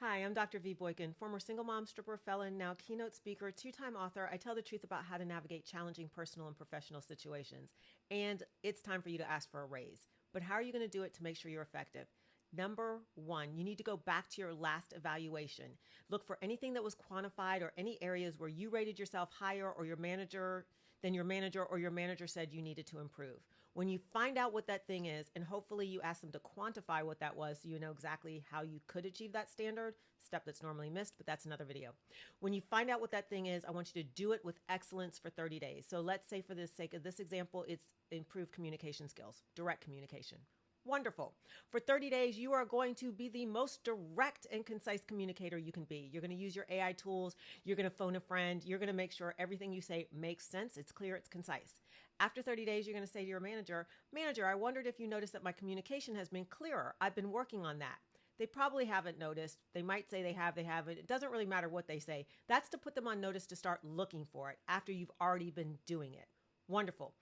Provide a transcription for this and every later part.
Hi, I'm Dr. V. Boykin, former single mom, stripper, felon, now keynote speaker, two-time author. I tell the truth about how to navigate challenging personal and professional situations. And it's time for you to ask for a raise. But how are you going to do it to make sure you're effective? Number one, you need to go back to your last evaluation. Look for anything that was quantified or any areas where you rated yourself higher or your manager or your manager said you needed to improve. When you find out what that thing is, and hopefully you ask them to quantify what that was so you know exactly how you could achieve that standard, step that's normally missed, but that's another video. When you find out what that thing is, I want you to do it with excellence for 30 days. So let's say for the sake of this example, it's improved communication skills, direct communication. Wonderful. For 30 days, you are going to be the most direct and concise communicator you can be. You're going to use your AI tools. You're going to phone a friend. You're going to make sure everything you say makes sense. It's clear. It's concise. After 30 days, you're going to say to your manager, I wondered if you noticed that my communication has been clearer. I've been working on that. They probably haven't noticed. They might say they haven't. It doesn't really matter what they say. That's to put them on notice to start looking for it after you've already been doing it. Wonderful.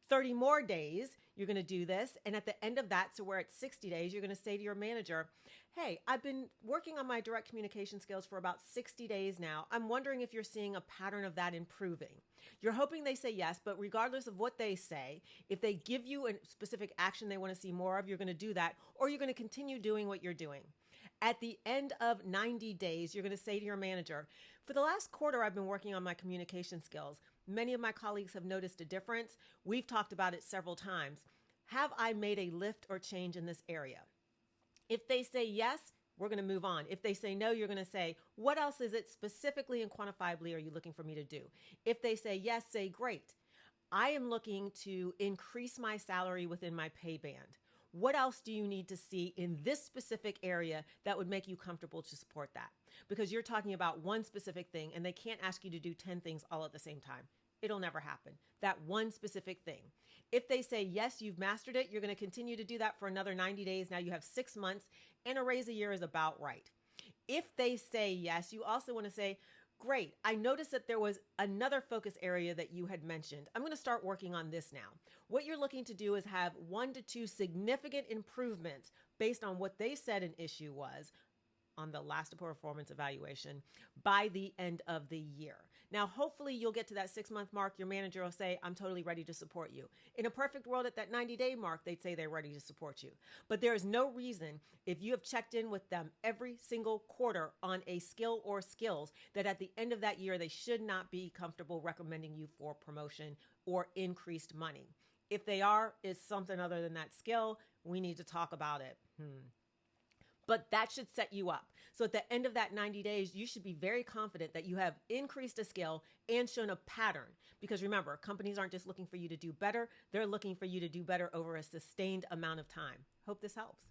30 more days, you're going to do this. And at the end of that, so we're at 60 days, you're going to say to your manager, hey, I've been working on my direct communication skills for about 60 days now. I'm wondering if you're seeing a pattern of that improving. You're hoping they say yes, but regardless of what they say, if they give you a specific action they want to see more of, you're going to do that, or you're going to continue doing what you're doing. At the end of 90 days, you're going to say to your manager, for the last quarter, I've been working on my communication skills. Many of my colleagues have noticed a difference. We've talked about it several times. Have I made a lift or change in this area? If they say yes, we're going to move on. If they say no, you're going to say, what else is it specifically and quantifiably are you looking for me to do? If they say yes, say great. I am looking to increase my salary within my pay band. What else do you need to see in this specific area that would make you comfortable to support that? Because you're talking about one specific thing and they can't ask you to do 10 things all at the same time. It'll never happen. That one specific thing. If they say, yes, you've mastered it, you're going to continue to do that for another 90 days. Now you have 6 months and a raise a year is about right. If they say yes, you also want to say, great. I noticed that there was another focus area that you had mentioned. I'm going to start working on this now. What you're looking to do is have 1 to 2 significant improvements based on what they said an issue was on the last performance evaluation by the end of the year. Now, hopefully you'll get to that 6-month mark. Your manager will say, I'm totally ready to support you. In a perfect world, at that 90-day mark, they'd say they're ready to support you. But there is no reason, if you have checked in with them every single quarter on a skill or skills, that at the end of that year, they should not be comfortable recommending you for promotion or increased money. If they are, it's something other than that skill. We need to talk about it. But that should set you up. So at the end of that 90 days, you should be very confident that you have increased a skill and shown a pattern. Because remember, companies aren't just looking for you to do better. They're looking for you to do better over a sustained amount of time. Hope this helps.